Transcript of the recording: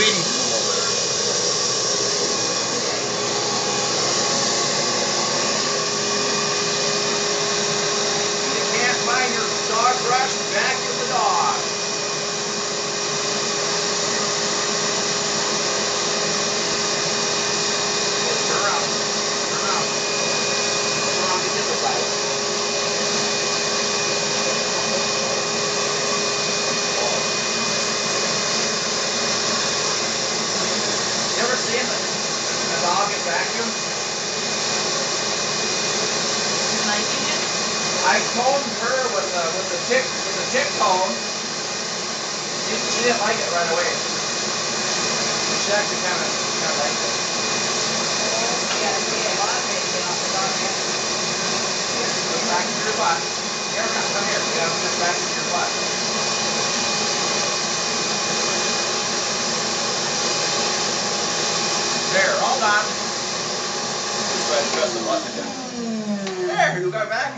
feeding him a little bit. If you can't find your dog brush, vacuum the dog. Turn around. Turn around. Turn around to the other side. You ever seen a dog get vacuumed? Liking it? I combed her with the tick comb. She didn't like it right away. She actually kind of liked it. Yeah, a lot of baby off the dog. Here, go back to your butt. Here, come here. You gotta put it back to your butt. There, all done. Just go ahead and press the button again. There, you got it back.